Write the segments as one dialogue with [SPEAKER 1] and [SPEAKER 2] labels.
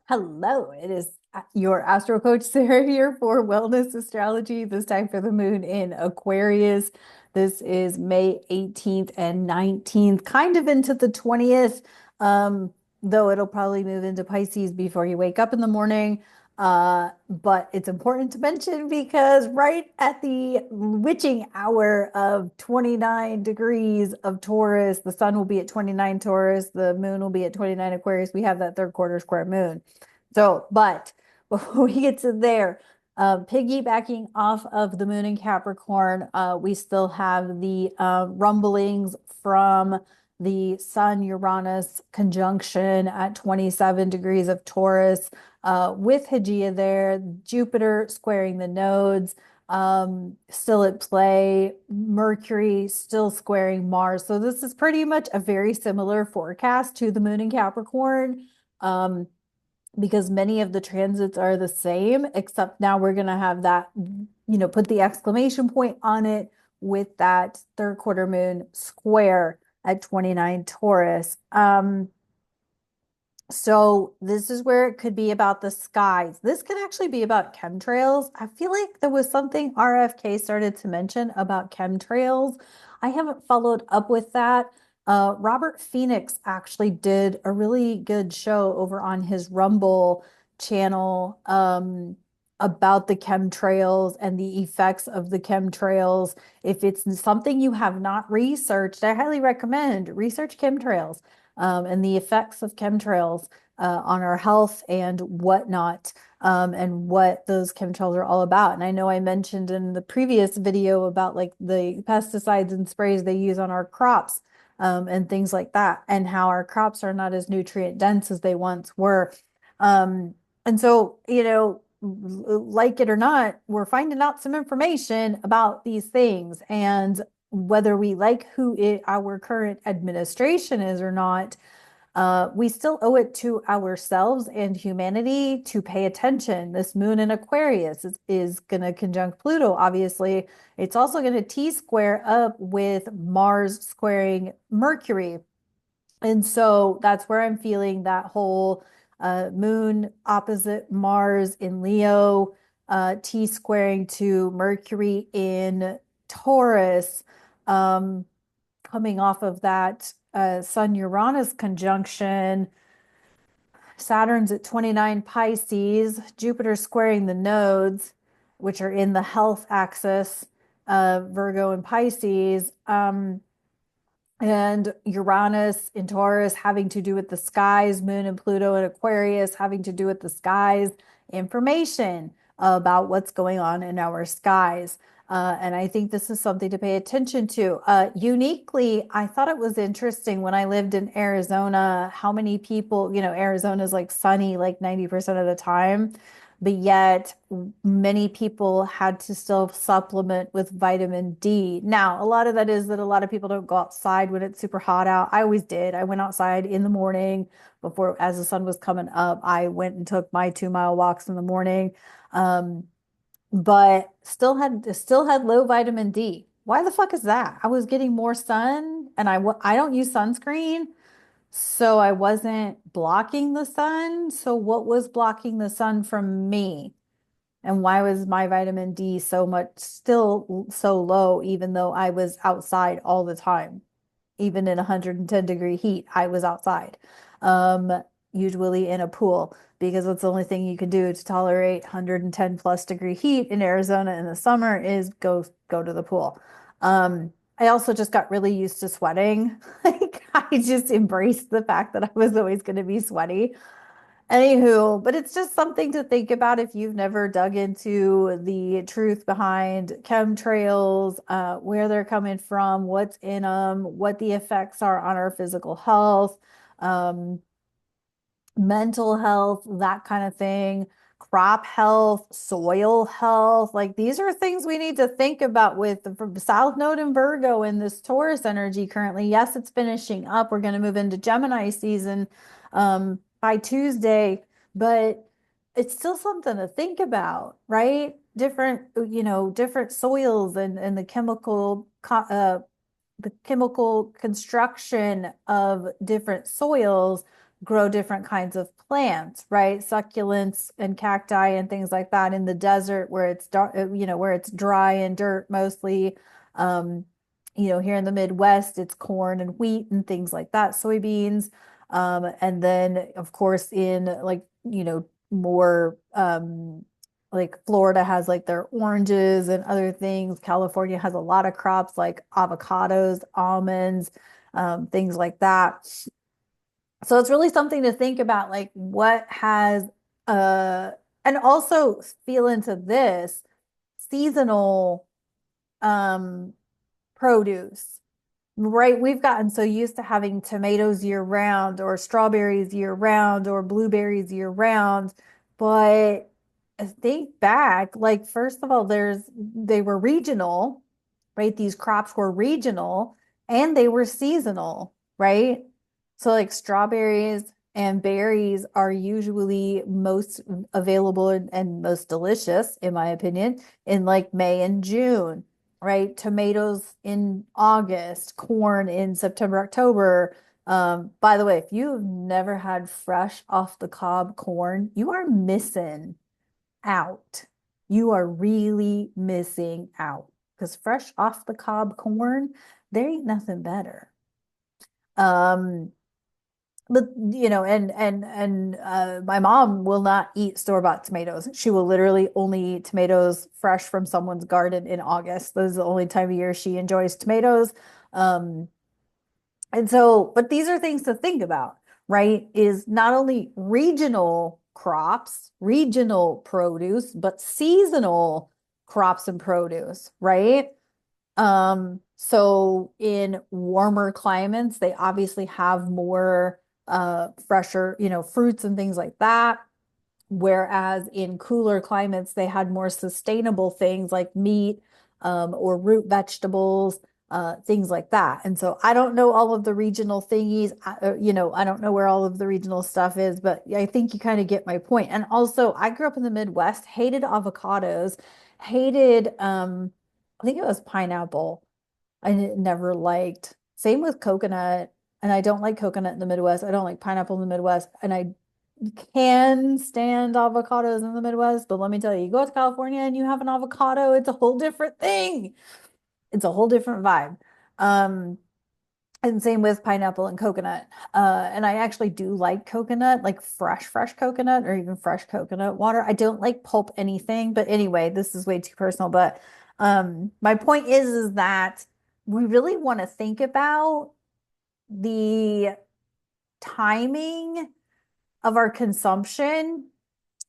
[SPEAKER 1] Hello, it is your Astro Coach Sarah here for Wellness Astrology, this time for the moon in Aquarius. This is May 18th and 19th, kind of into the 20th, though it'll probably move into Pisces before you wake up in the morning. But it's important to mention because right at the witching hour of 29 degrees of Taurus, the sun will be at 29 Taurus, the moon will be at 29 Aquarius. We have that third quarter square moon. So, but before we get to there, piggybacking off of the moon in Capricorn, we still have the rumblings from the Sun Uranus conjunction at 27 degrees of Taurus, with Hygieia there, Jupiter squaring the nodes, still at play, Mercury still squaring Mars. So this is pretty much a very similar forecast to the moon in Capricorn. Because many of the transits are the same, except now we're going to have that, put the exclamation point on it with that third quarter moon square at 29 Taurus. So this is where it could be about the skies. This could actually be about chemtrails. I feel like there was something RFK started to mention about chemtrails. I haven't followed up with that. Robert Phoenix actually did a really good show over on his Rumble channel about the chemtrails and the effects of the chemtrails. If it's something you have not researched, I highly recommend research chemtrails and the effects of chemtrails on our health and whatnot, and what those chemtrails are all about. And I know I mentioned in the previous video about like the pesticides and sprays they use on our crops, and things like that, and how our crops are not as nutrient dense as they once were. And so, like it or not, we're finding out some information about these things. And whether we like our current administration is or not, we still owe it to ourselves and humanity to pay attention. This moon in Aquarius is going to conjunct Pluto, obviously. It's also going to T-square up with Mars squaring Mercury. And so that's where I'm feeling that whole moon opposite Mars in Leo, T-squaring to Mercury in Taurus, um, coming off of that Sun Uranus conjunction. Saturn's at 29 Pisces, Jupiter squaring the nodes, which are in the health axis, Virgo and Pisces, and Uranus in Taurus having to do with the skies, Moon and Pluto in Aquarius having to do with the skies, information about what's going on in our skies. And I think this is something to pay attention to. Uniquely, I thought it was interesting when I lived in Arizona, how many people, Arizona is like sunny like 90% of the time, but yet many people had to still supplement with vitamin D. Now, a lot of that is that a lot of people don't go outside when it's super hot out. I always did. I went outside in the morning before, as the sun was coming up. I went and took my 2 mile walks in the morning. But still had low vitamin D. Why the fuck is that? I was getting more sun and I don't use sunscreen, so I wasn't blocking the sun. So what was blocking the sun from me? And why was my vitamin D still so low, even though I was outside all the time? Even in 110-degree heat, I was outside, usually in a pool, because that's the only thing you can do to tolerate 110 plus degree heat in Arizona in the summer is go to the pool. I also just got really used to sweating. Like I just embraced the fact that I was always going to be sweaty. Anywho, but it's just something to think about if you've never dug into the truth behind chemtrails, where they're coming from, what's in them, what the effects are on our physical health, um, mental health, that kind of thing, crop health, soil health. Like these are things we need to think about with the South Node in Virgo and this Taurus energy currently. Yes, it's finishing up. We're going to move into Gemini season by Tuesday, but it's still something to think about, right? Different soils and the chemical construction of different soils grow different kinds of plants, right? Succulents and cacti and things like that in the desert where it's dark, where it's dry and dirt mostly. Um, here in the Midwest, it's corn and wheat and things like that, soybeans. And then of course in like, more like Florida has like their oranges and other things. California has a lot of crops like avocados, almonds, things like that. So it's really something to think about, like what has uh and also feel into this seasonal um produce. Right, we've gotten so used to having tomatoes year round or strawberries year round or blueberries year round, but think back, like first of all, they were regional, right? These crops were regional and they were seasonal, right? So like strawberries and berries are usually most available and most delicious, in my opinion, in like May and June, right? Tomatoes in August, corn in September, October. By the way, if you've never had fresh off the cob corn, you are missing out. You are really missing out because fresh off the cob corn, there ain't nothing better. Um, but my mom will not eat store-bought tomatoes. She will literally only eat tomatoes fresh from someone's garden in August. This is the only time of year she enjoys tomatoes. Um, and so, but these are things to think about, right? Is not only regional crops, regional produce, but seasonal crops and produce, right? So in warmer climates, they obviously have more fresher, fruits and things like that. Whereas in cooler climates, they had more sustainable things like meat, or root vegetables, things like that. And so I don't know all of the regional thingies. I don't know where all of the regional stuff is, but I think you kind of get my point. And also, I grew up in the Midwest, hated avocados, hated, I think it was pineapple. Never liked. Same with coconut. And I don't like coconut in the Midwest. I don't like pineapple in the Midwest. And I can stand avocados in the Midwest, but let me tell you, you go to California and you have an avocado, it's a whole different thing. It's a whole different vibe. Um, and same with pineapple and coconut. And I actually do like coconut, like fresh coconut or even fresh coconut water. I don't like pulp anything, but anyway, this is way too personal. But my point is that we really want to think about the timing of our consumption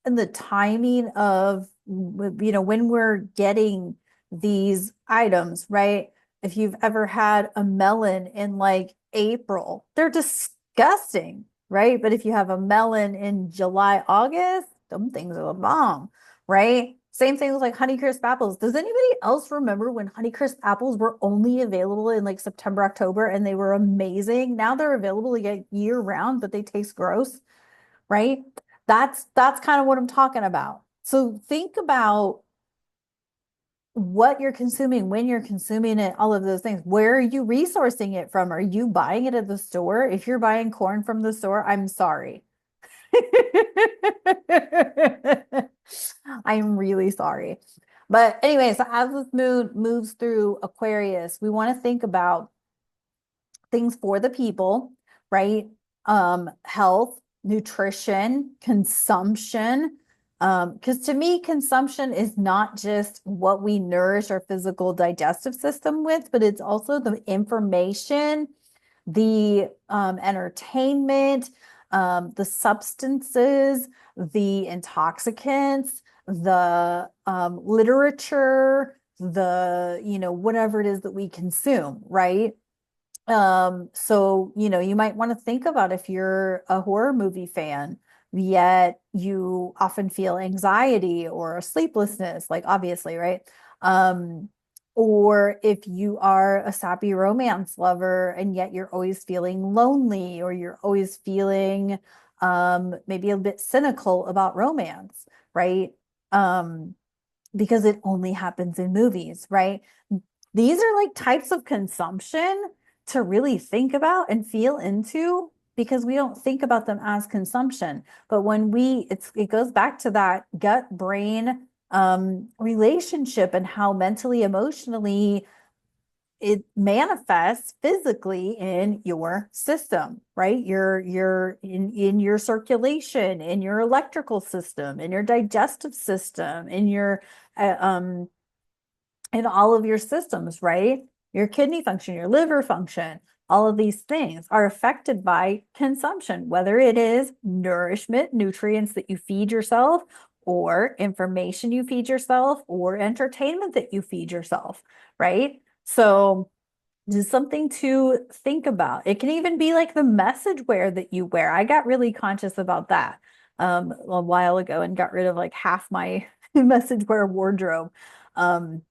[SPEAKER 1] and the timing of when we're getting these items, right? If you've ever had a melon in like April, they're disgusting, right? But if you have a melon in July, August, them things are the bomb, right? Same thing with like Honeycrisp apples. Does anybody else remember when Honeycrisp apples were only available in like September, October, and they were amazing? Now they're available like year round, but they taste gross, right? That's kind of what I'm talking about. So think about what you're consuming, when you're consuming it, all of those things. Where are you resourcing it from? Are you buying it at the store? If you're buying corn from the store, I'm sorry. I'm really sorry. But anyway, so as this moon moves through Aquarius, we want to think about things for the people, right? Health, nutrition, consumption. Because to me, consumption is not just what we nourish our physical digestive system with, but it's also the information, the entertainment, the substances, the intoxicants, the literature, whatever it is that we consume, right? So, you might want to think about if you're a horror movie fan, yet you often feel anxiety or sleeplessness, like obviously, right? Um, or if you are a sappy romance lover and yet you're always feeling lonely or you're always feeling maybe a bit cynical about romance, right? Um, because it only happens in movies, right? These are like types of consumption to really think about and feel into because we don't think about them as consumption. But when it goes back to that gut brain relationship and how mentally, emotionally it manifests physically in your system, right? You're in your circulation, in your electrical system, in your digestive system, uh, um in all of your systems, right? Your kidney function, your liver function, all of these things are affected by consumption, whether it is nourishment, nutrients that you feed yourself, or information you feed yourself, or entertainment that you feed yourself, right? So, just something to think about. It can even be like the message wear that you wear. I got really conscious about that a while ago and got rid of like half my message wear wardrobe. Um,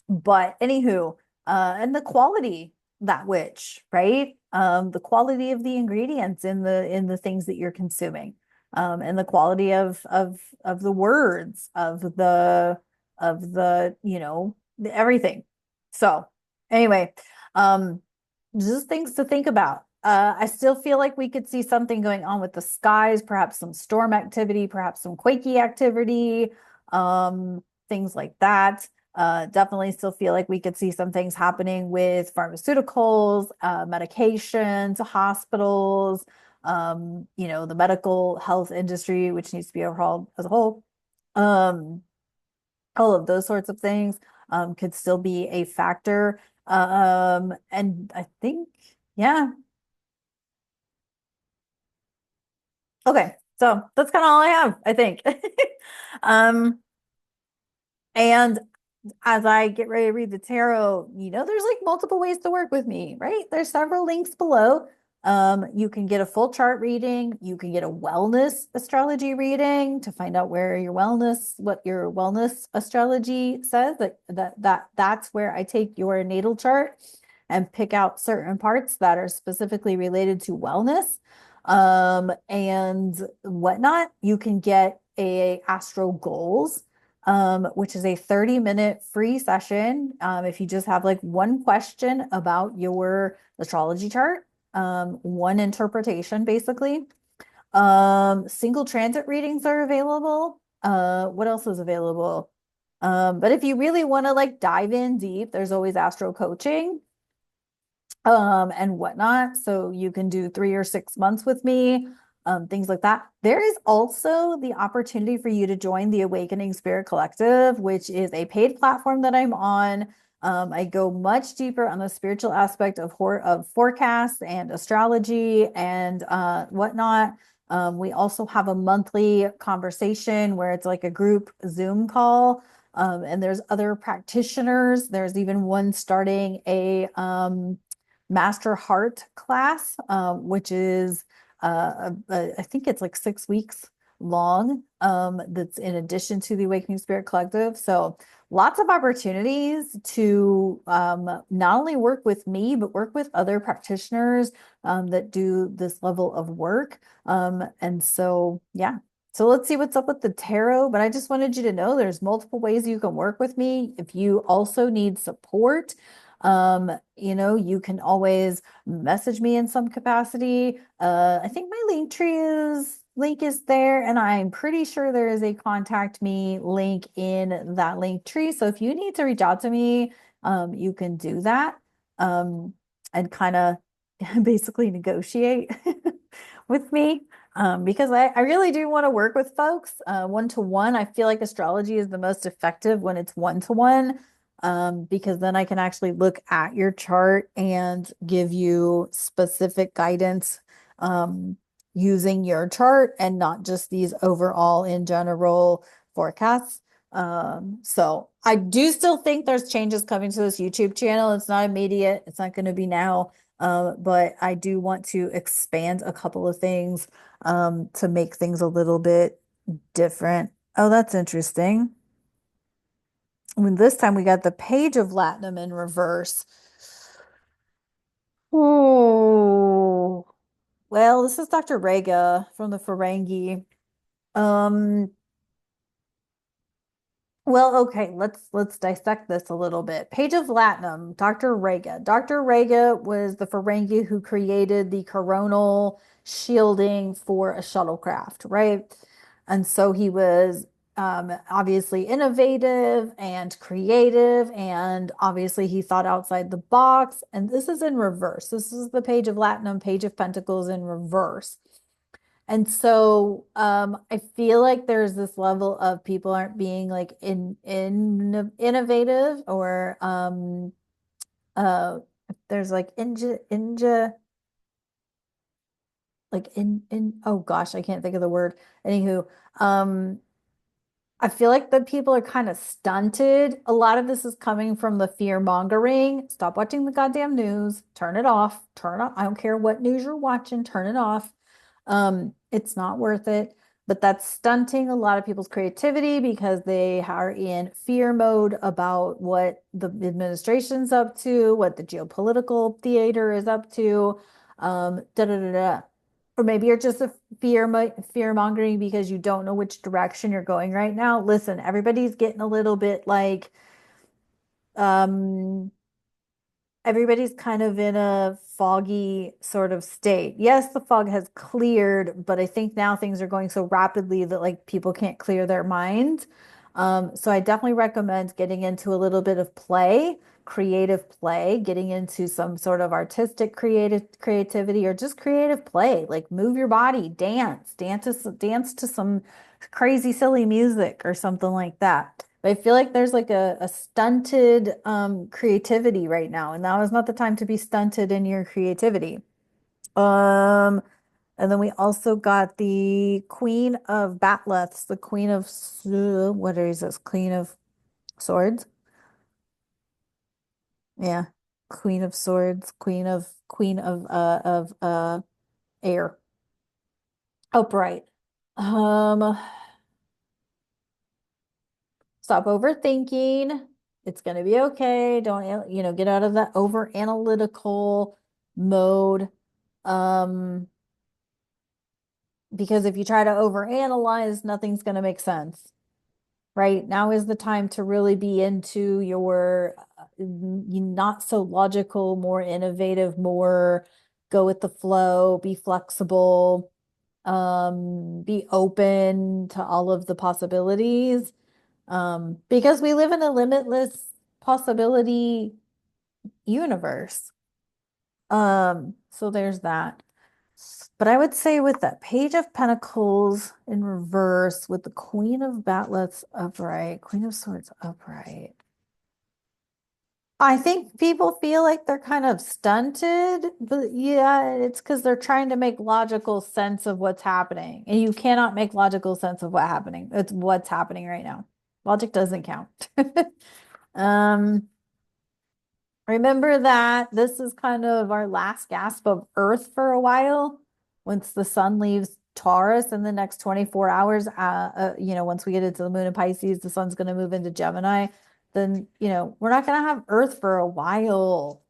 [SPEAKER 1] but anywho, and the quality that which, right? The quality of the ingredients in the things that you're consuming, and the quality of the words of the everything. So anyway, um, just things to think about. I still feel like we could see something going on with the skies, perhaps some storm activity, perhaps some quakey activity, things like that. Definitely still feel like we could see some things happening with pharmaceuticals, medications, hospitals, the medical health industry, which needs to be overhauled as a whole. Um, all of those sorts of things could still be a factor. And I think, yeah. Okay. So that's kind of all I have, I think. Um, and as I get ready to read the tarot, there's like multiple ways to work with me, right? There's several links below. You can get a full chart reading. You can get a wellness astrology reading to find out what your wellness astrology says. That's where I take your natal chart and pick out certain parts that are specifically related to wellness, and whatnot. You can get a AstroGoals, which is a 30-minute free session. If you just have like one question about your astrology chart, one interpretation basically. Single transit readings are available. What else is available? But if you really want to like dive in deep, there's always astro coaching and whatnot. So you can do 3 or 6 months with me, things like that. There is also the opportunity for you to join the Awakening Spirit Collective, which is a paid platform that I'm on. I go much deeper on the spiritual aspect of forecasts and astrology and whatnot. We also have a monthly conversation where it's like a group Zoom call. And there's other practitioners. There's even one starting a Master Heart class, which is I think it's like 6 weeks long. That's in addition to the Awakening Spirit Collective. So lots of opportunities to not only work with me, but work with other practitioners that do this level of work. And so, yeah. So let's see what's up with the tarot. But I just wanted you to know there's multiple ways you can work with me. If you also need support, you can always message me in some capacity. I think my link is there, and I'm pretty sure there is a contact me link in that link tree. So if you need to reach out to me, you can do that. And kind of basically negotiate with me. Because I really do want to work with folks one to one. I feel like astrology is the most effective when it's one to one, because then I can actually look at your chart and give you specific guidance using your chart and not just these overall in general forecasts. So I do still think there's changes coming to this YouTube channel. It's not immediate. It's not going to be now. But I do want to expand a couple of things to make things a little bit different. Oh, that's interesting. I mean, this time we got the Page of Latinum in reverse. Oh, well, this is Dr. Rega from the Ferengi. Um, Well, okay, let's dissect this a little bit. Page of Latinum, Dr. Rega. Dr. Rega was the Ferengi who created the coronal shielding for a shuttlecraft, right? And so he was obviously innovative and creative, and obviously he thought outside the box. And this is in reverse. This is the Page of Latinum, Page of Pentacles in reverse. And so I feel like there's this level of people aren't being like in innovative or uh there's like in oh gosh, I can't think of the word. Anywho, um I feel like the people are kind of stunted. A lot of this is coming from the fear mongering. Stop watching the goddamn news. Turn it off. Turn off. I don't care what news you're watching. Turn it off. It's not worth it. But that's stunting a lot of people's creativity because they are in fear mode about what the administration's up to, what the geopolitical theater is up to. Da da da da. Or maybe you're just a fear mongering because you don't know which direction you're going right now. Listen, everybody's getting a little bit like um everybody's kind of in a foggy sort of state. Yes, the fog has cleared, but I think now things are going so rapidly that like people can't clear their minds. So I definitely recommend getting into a little bit of play, creative play, getting into some sort of artistic creativity or just creative play. Like move your body, dance to some crazy silly music or something like that. But I feel like there's like a stunted creativity right now, and now is not the time to be stunted in your creativity. Um, and then we also got the Queen of Batleths, the Queen of what is this? Queen of Swords? Yeah. Queen of Swords, Queen of Air. Upright. Um, Stop overthinking. It's going to be okay. Don't, get out of that over analytical mode. Um, because if you try to overanalyze, nothing's going to make sense. Right? Now is the time to really be into your not so logical, more innovative, more go with the flow, be flexible, be open to all of the possibilities. Because we live in a limitless possibility universe. So there's that. But I would say with that Page of Pentacles in reverse, with the Queen of Batlets upright, Queen of Swords upright. I think people feel like they're kind of stunted, but yeah, it's because they're trying to make logical sense of what's happening. And you cannot make logical sense of what's happening. It's what's happening right now. Logic doesn't count. Um, Remember that this is kind of our last gasp of Earth for a while. Once the sun leaves Taurus in the next 24 hours, once we get into the moon in Pisces, the sun's going to move into Gemini. Then, we're not going to have Earth for a while.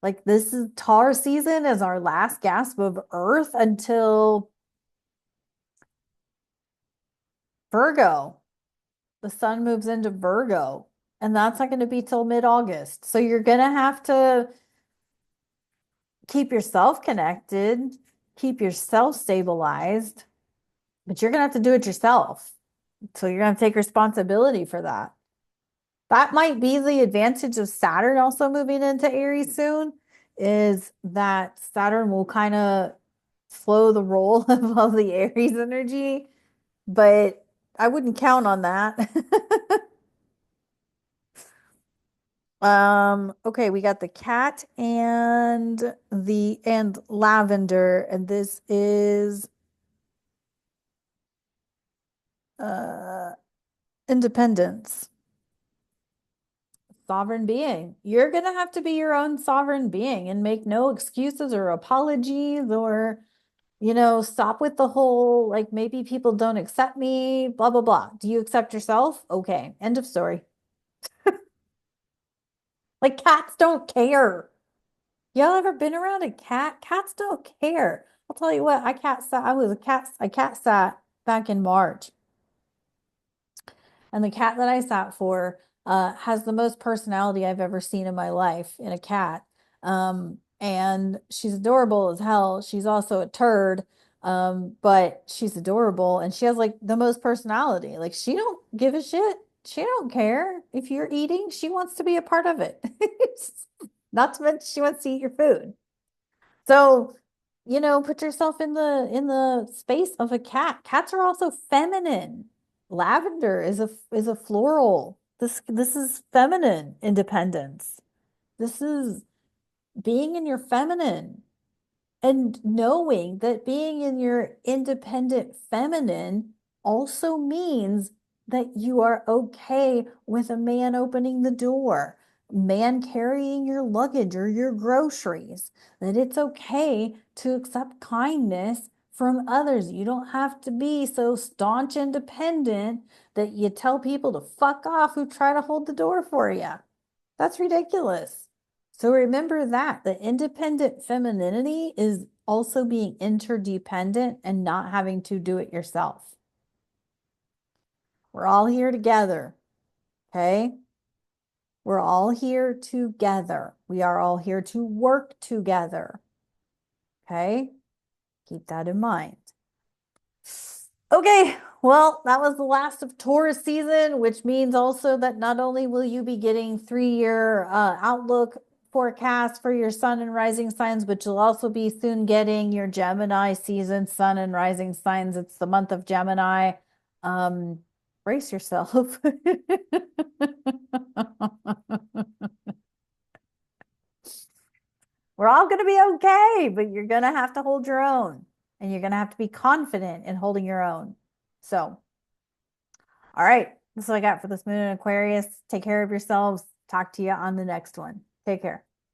[SPEAKER 1] Like this is Taurus season is our last gasp of Earth until Virgo. The sun moves into Virgo, and that's not going to be till mid-August. So you're going to have to keep yourself connected, keep yourself stabilized, but you're going to have to do it yourself. So you're going to take responsibility for that. That might be the advantage of Saturn also moving into Aries soon, is that Saturn will kind of slow the roll of all the Aries energy, but I wouldn't count on that. Okay, we got the cat and lavender, and this is uh independence, sovereign being. You're gonna have to be your own sovereign being and make no excuses or apologies or, stop with the whole like maybe people don't accept me, blah blah blah. Do you accept yourself? Okay, end of story. Like cats don't care. Y'all ever been around a cat? Cats don't care. I'll tell you what, I cat sat back in March. And the cat that I sat for has the most personality I've ever seen in my life in a cat. And she's adorable as hell. She's also a turd, but she's adorable and she has like the most personality. Like she don't give a shit. She don't care if you're eating. She wants to be a part of it. Not to mention she wants to eat your food. So, put yourself in the space of a cat. Cats are also feminine. Lavender is a floral. This is feminine independence. This is being in your feminine and knowing that being in your independent feminine also means that you are okay with a man opening the door, man carrying your luggage or your groceries, that it's okay to accept kindness from others. You don't have to be so staunch independent that you tell people to fuck off who try to hold the door for you. That's ridiculous. So remember that the independent femininity is also being interdependent and not having to do it yourself. We're all here together, okay? We're all here together. We are all here to work together, okay? Keep that in mind. Okay, well, that was the last of Taurus season, which means also that not only will you be getting 3-year outlook forecast for your sun and rising signs, but you'll also be soon getting your Gemini season, sun and rising signs. It's the month of Gemini. Um, Brace yourself. We're all going to be okay, but you're going to have to hold your own and you're going to have to be confident in holding your own. So, all right, that's what I got for this moon in Aquarius. Take care of yourselves. Talk to you on the next one. Take care.